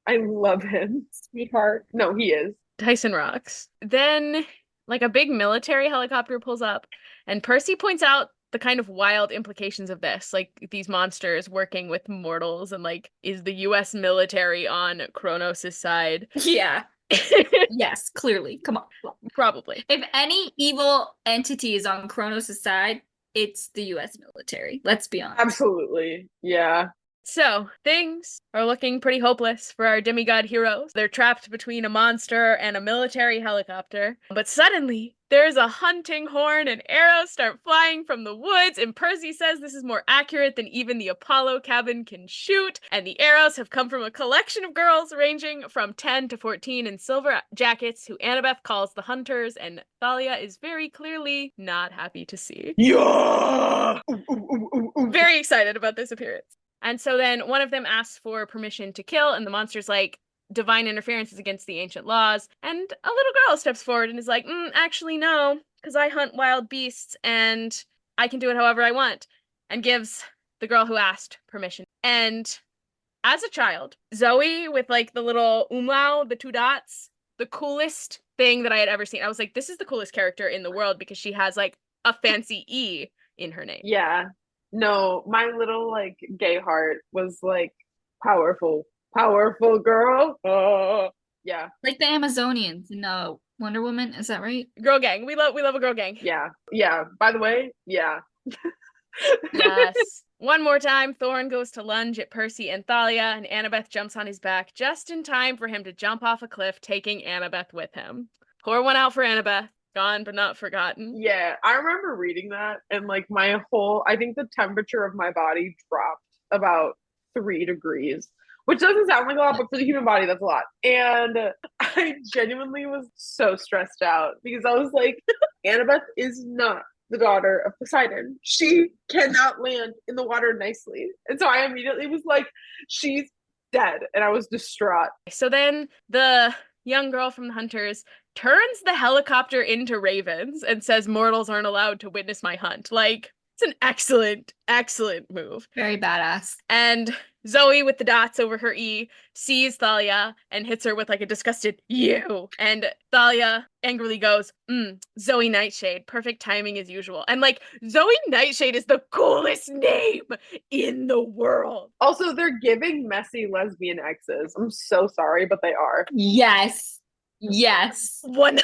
I love him. Sweetheart. No, he is. Tyson rocks. Then, like, a big military helicopter pulls up, and Percy points out the kind of wild implications of this, like these monsters working with mortals, and like, is the US military on Kronos' side? Yeah. Yes, clearly. Come on. Probably. If any evil entity is on Kronos' side, it's the US military. Let's be honest. Absolutely. Yeah. So, things are looking pretty hopeless for our demigod heroes. They're trapped between a monster and a military helicopter. But suddenly, there's a hunting horn and arrows start flying from the woods, and Percy says this is more accurate than even the Apollo cabin can shoot. And the arrows have come from a collection of girls ranging from 10 to 14 in silver jackets who Annabeth calls the Hunters, and Thalia is very clearly not happy to see. Yeah! Very excited about this appearance. And so then one of them asks for permission to kill, and the monster's like, divine interference is against the ancient laws. And a little girl steps forward and is like, actually no, because I hunt wild beasts and I can do it however I want, and gives the girl who asked permission. And as a child, Zoe with like the little umlaut, the 2 dots, the coolest thing that I had ever seen. I was like, this is the coolest character in the world because she has like a fancy E in her name. Yeah. No, my little like gay heart was like powerful girl. Yeah. Like the Amazonians in Wonder Woman, is that right? Girl gang. We love a girl gang. Yeah. Yeah. By the way, yeah. Yes. One more time, Thorn goes to lunge at Percy and Thalia, and Annabeth jumps on his back just in time for him to jump off a cliff, taking Annabeth with him. Pour one out for Annabeth. Gone but not forgotten. Yeah, I remember reading that, and like I think the temperature of my body dropped about 3 degrees, which doesn't sound like a lot, but for the human body, that's a lot. And I genuinely was so stressed out because I was like, Annabeth is not the daughter of Poseidon. She cannot land in the water nicely. And so I immediately was like, she's dead. And I was distraught. So then the young girl from the Hunters turns the helicopter into ravens and says mortals aren't allowed to witness my hunt. Like, it's an excellent move. Very badass. And Zoe with the dots over her E sees Thalia and hits her with like a disgusted "you." And Thalia angrily goes, Zoe Nightshade, perfect timing as usual. And like Zoe Nightshade is the coolest name in the world. Also, they're giving messy lesbian exes. I'm so sorry, but they are. Yes. Yes. 100%.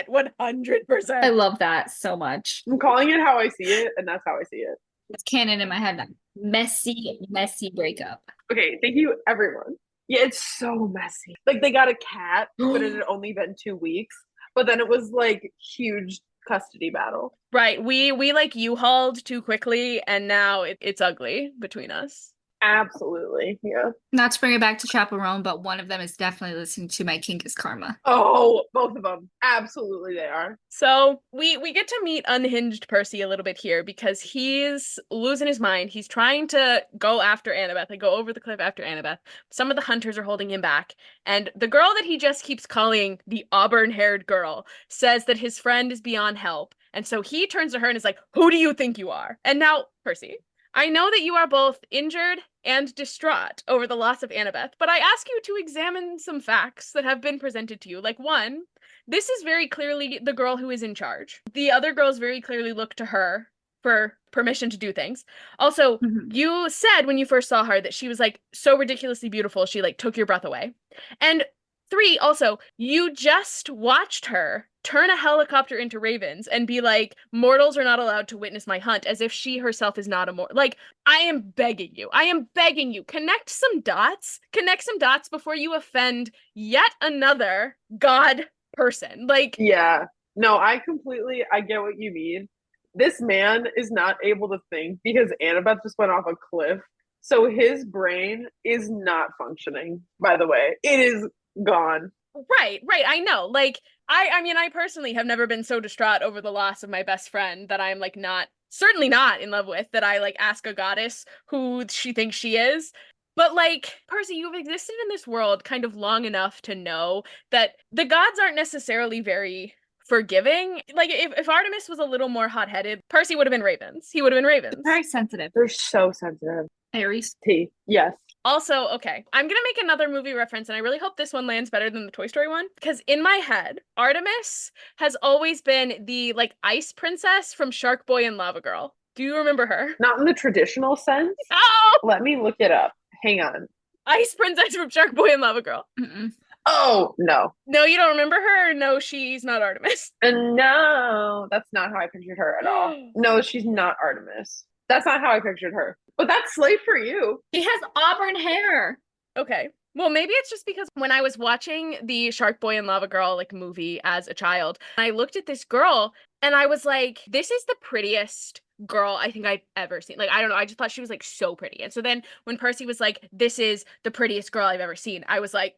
100%. I love that so much. I'm calling it how I see it, and that's how I see it. It's canon in my head now. Messy, messy breakup. Okay, thank you, everyone. Yeah, it's so messy. Like, they got a cat, but it had only been 2 weeks. But then it was like huge custody battle. Right. We like U-hauled too quickly, and now it's ugly between us. Absolutely, yeah. Not to bring it back to Chaperone, but one of them is definitely listening to My Kink is Karma. Oh, both of them. Absolutely, they are. So we get to meet unhinged Percy a little bit here because he's losing his mind. He's trying to go after Annabeth, like go over the cliff after Annabeth. Some of the hunters are holding him back. And the girl that he just keeps calling the auburn-haired girl says that his friend is beyond help. And so he turns to her and is like, "Who do you think you are?" And now, Percy, I know that you are both injured and distraught over the loss of Annabeth, but I ask you to examine some facts that have been presented to you. Like, one, this is very clearly the girl who is in charge. The other girls very clearly look to her for permission to do things. Also, you said when you first saw her that she was like so ridiculously beautiful, she like took your breath away. And 3, also, you just watched her turn a helicopter into ravens and be like, mortals are not allowed to witness my hunt, as if she herself is not a mortal. Like, I am begging you, connect some dots before you offend yet another god person. Like, yeah, no, I get what you mean. This man is not able to think because Annabeth just went off a cliff. So his brain is not functioning, by the way. It is gone. Right, I know. Like, I mean, I personally have never been so distraught over the loss of my best friend that I'm like certainly not in love with, that I like ask a goddess who she thinks she is. But like, Percy, you've existed in this world kind of long enough to know that the gods aren't necessarily very forgiving. Like, if Artemis was a little more hot-headed, Percy would have been ravens. He would have been ravens. Very sensitive. They're so sensitive. Aries. T. Yes. Also, okay, I'm gonna make another movie reference, and I really hope this one lands better than the Toy Story one, because in my head, Artemis has always been the, like, ice princess from Shark Boy and Lava Girl. Do you remember her? Not in the traditional sense. Oh! Let me look it up. Hang on. Ice princess from Shark Boy and Lava Girl. Oh, no. No, you don't remember her? No, she's not Artemis. And no, that's not how I pictured her at all. No, she's not Artemis. That's not how I pictured her. But that's slave for you. She has auburn hair. Okay. Well, maybe it's just because when I was watching the Shark Boy and Lava Girl like movie as a child, I looked at this girl and I was like, this is the prettiest girl I think I've ever seen. Like, I don't know, I just thought she was like so pretty. And so then when Percy was like, this is the prettiest girl I've ever seen, I was like,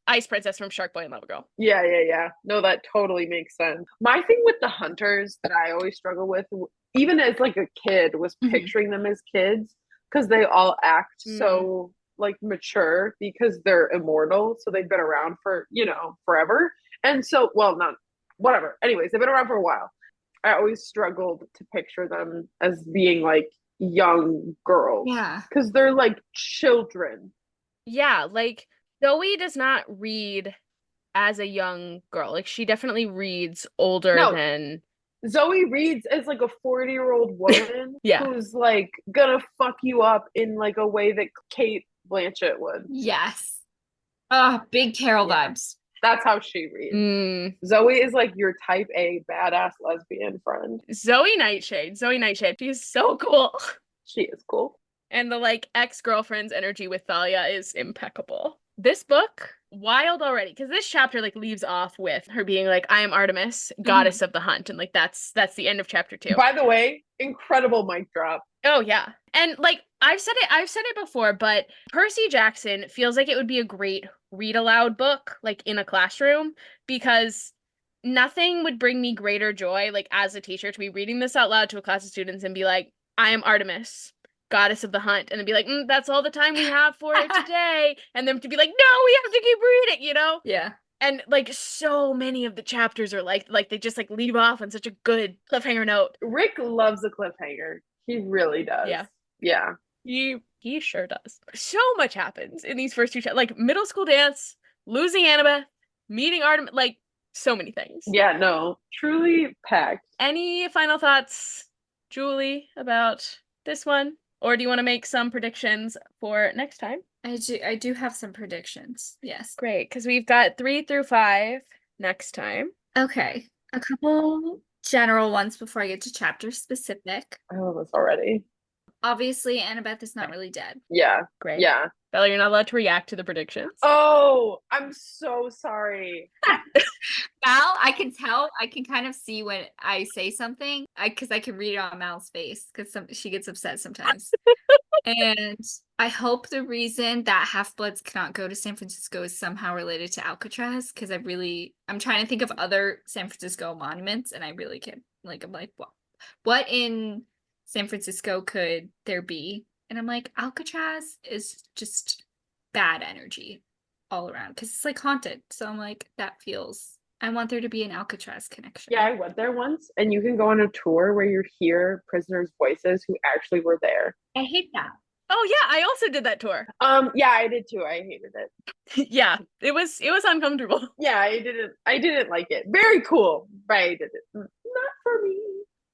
Ice Princess from Shark Boy and Lava Girl. Yeah. No, that totally makes sense. My thing with the hunters that I always struggle with, even as like a kid, was picturing them as kids, because they all act so like mature because they're immortal, so they've been around for, forever. And so, well, not whatever, anyways, they've been around for a while. I always struggled to picture them as being like young girls, because they're like children. Yeah, like Zoe does not read as a young girl. Like, she definitely reads older than Zoe reads as like a 40-year-old woman who's like gonna fuck you up in like a way that Kate Blanchett would. Yes. Big Carol vibes. That's how she reads. Zoe is like your type A badass lesbian friend. Zoe Nightshade. She's so cool. She is cool. And the like ex-girlfriend's energy with Thalia is impeccable. This book, wild already, because this chapter like leaves off with her being like, I am Artemis, goddess of the hunt, and like that's the end of chapter 2. By the way, incredible mic drop. Oh yeah. And like I've said it before, but Percy Jackson feels like it would be a great read aloud book, like in a classroom, because nothing would bring me greater joy, like as a teacher, to be reading this out loud to a class of students and be like, I am Artemis, goddess of the hunt, and then be like, that's all the time we have for it today, and then to be like, no, we have to keep reading, Yeah. And like so many of the chapters are like they just like leave off on such a good cliffhanger note. Rick loves a cliffhanger. He really does. Yeah. Yeah. He He sure does. So much happens in these first two chapters. Like middle school dance, losing Annabeth, meeting Artem, like so many things. Yeah, no, truly packed. Any final thoughts, Julie, about this one? Or do you want to make some predictions for next time? I do have some predictions. Yes. Great, because we've got 3 through 5 next time. Okay. A couple general ones before I get to chapter specific. I love this already. Obviously, Annabeth is not really dead. Yeah. Great. Yeah. Bella, you're not allowed to react to the predictions. Oh, I'm so sorry. Mal, I can tell, I can kind of see when I say something, because I can read it on Mal's face, because she gets upset sometimes. And I hope the reason that Half-Bloods cannot go to San Francisco is somehow related to Alcatraz, because I'm trying to think of other San Francisco monuments, and I really can't, like, I'm like, what in San Francisco could there be? And I'm like, Alcatraz is just bad energy all around, because it's like haunted. So I'm like, I want there to be an Alcatraz connection. Yeah, I went there once, and you can go on a tour where you hear prisoners' voices who actually were there. I hate that. Oh yeah, I also did that tour. Yeah, I did too. I hated it. Yeah, it was uncomfortable. Yeah, I didn't like it. Very cool, but I didn't. Not for me.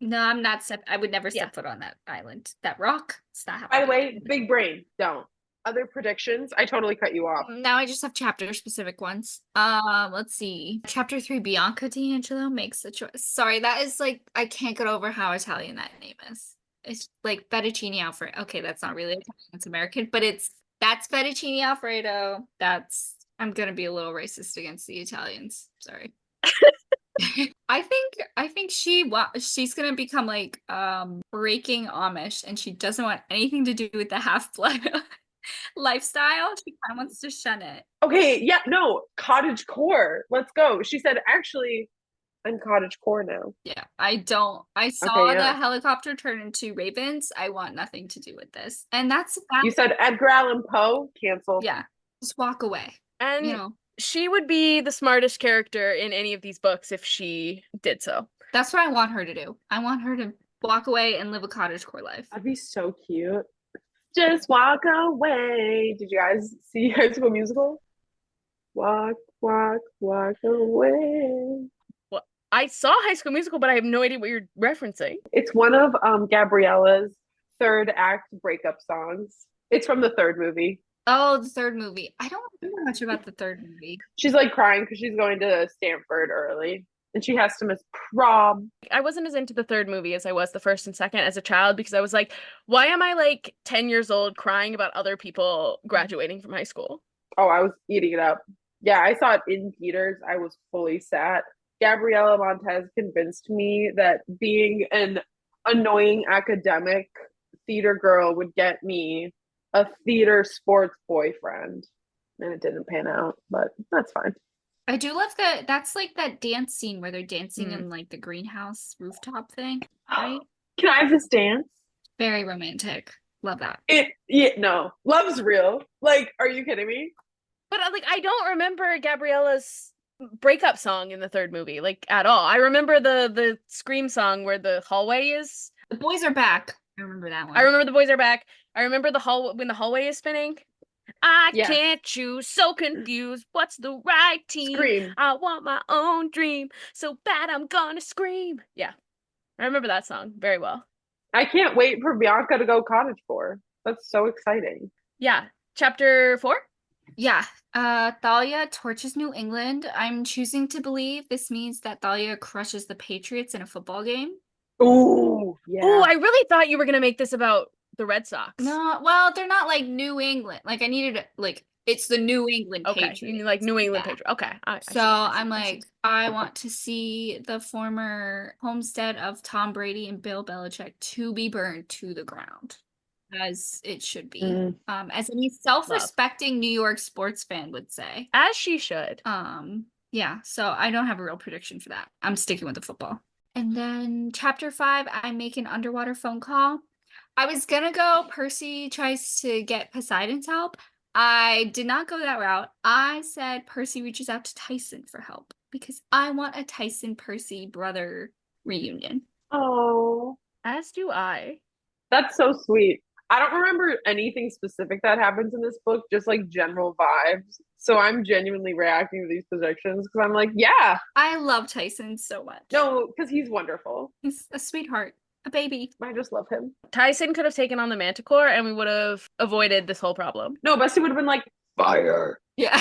No, I'm not I would never step foot on that island. That rock. It's not By happening. the way, big brain, don't. Other predictions? I totally cut you off. Now I just have chapter specific ones. Let's see. Chapter 3, Bianca D'Angelo makes a choice. Sorry, that is like, I can't get over how Italian that name is. It's like fettuccine alfredo. Okay, that's not really Italian, it's American, but that's fettuccine alfredo. I'm gonna be a little racist against the Italians. Sorry. I think she's gonna become like breaking Amish, and she doesn't want anything to do with the Half-Blood lifestyle. She kind of wants to shun it. Okay, yeah, no, cottage core. Let's go. She said, actually, I'm cottage core now. Yeah, I saw Okay, the yeah. helicopter turn into ravens. I want nothing to do with this. And that's You said Edgar Allan Poe, cancel. yeah, just walk away. And You know, she would be the smartest character in any of these books if she did so. that's what I want her to do. I want her to walk away and live a cottagecore life. That'd be so cute. Just walk away. Did you guys see High School Musical? Walk, walk, walk away. Well, I saw High School Musical, but I have no idea what you're referencing. It's one of Gabriella's third act breakup songs. It's from the third movie. Oh, the third movie. I don't remember much about the third movie. She's like crying because she's going to Stanford early and she has to miss prom. I wasn't as into the third movie as I was the first and second as a child, because I was like, why am I like 10 years old crying about other people graduating from high school? Oh, I was eating it up. Yeah, I saw it in theaters. I was fully sat. Gabriella Montez convinced me that being an annoying academic theater girl would get me a theater sports boyfriend. And it didn't pan out, but that's fine. I do love that's like that dance scene where they're dancing in like the greenhouse rooftop thing, right? Can I have this dance? Very romantic. Love that. No. Love's real. Like, are you kidding me? But like, I don't remember Gabriella's breakup song in the third movie, like at all. I remember the scream song where the hallway is. The boys are back. I remember that one. I remember the boys are back. I remember when the hallway is spinning. I can't choose, so confused. What's the right team? Scream. I want my own dream. So bad I'm gonna scream. Yeah. I remember that song very well. I can't wait for Bianca to go cottagecore. That's so exciting. Yeah. Chapter 4? Yeah. Thalia torches New England. I'm choosing to believe this means that Thalia crushes the Patriots in a football game. Ooh, yeah. Ooh, I really thought you were gonna make this about the Red Sox. No, well, they're not like New England. Like I needed like it's the New England Patriots. You need like New England Patriots. Okay. I'm like, I want to see the former homestead of Tom Brady and Bill Belichick to be burned to the ground, as it should be. As any self-respecting New York sports fan would say. As she should. Yeah, so I don't have a real prediction for that. I'm sticking with the football. And then chapter 5, I make an underwater phone call. I was gonna go Percy tries to get Poseidon's help. I did not go that route. I said Percy reaches out to Tyson for help because I want a Tyson-Percy brother reunion. Oh. As do I. That's so sweet. I don't remember anything specific that happens in this book, just like general vibes. So I'm genuinely reacting to these projections because I'm like, yeah, I love Tyson so much. no, because he's wonderful. He's a sweetheart, a baby. I just love him. Tyson could have taken on the Manticore and we would have avoided this whole problem. No, Bessie would have been like, fire. Yeah.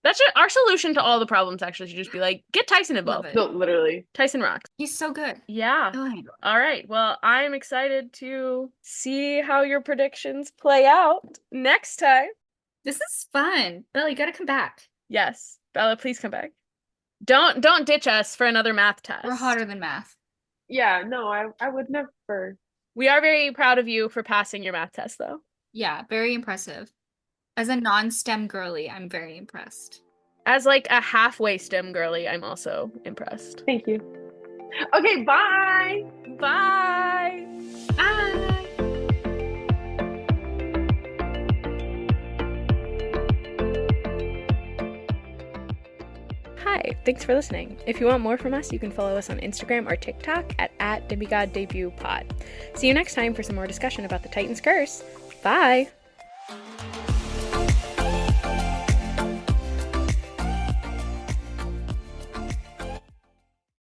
That's our solution to all the problems, actually, should just be like, get Tyson involved. Love it. No, literally. Tyson rocks. He's so good. Yeah. He'll handle it. All right. Well, I'm excited to see how your predictions play out next time. This is fun. Bella, you gotta come back. Yes. Bella, please come back. Don't ditch us for another math test. We're hotter than math. Yeah, no, I would never. We are very proud of you for passing your math test, though. Yeah, very impressive. As a non-STEM girly, I'm very impressed. As like a halfway STEM girly, I'm also impressed. Thank you. Okay, bye. Bye. Bye. Hi, thanks for listening. If you want more from us, you can follow us on Instagram or TikTok at DemigodDebutPod. See you next time for some more discussion about the Titan's Curse. Bye!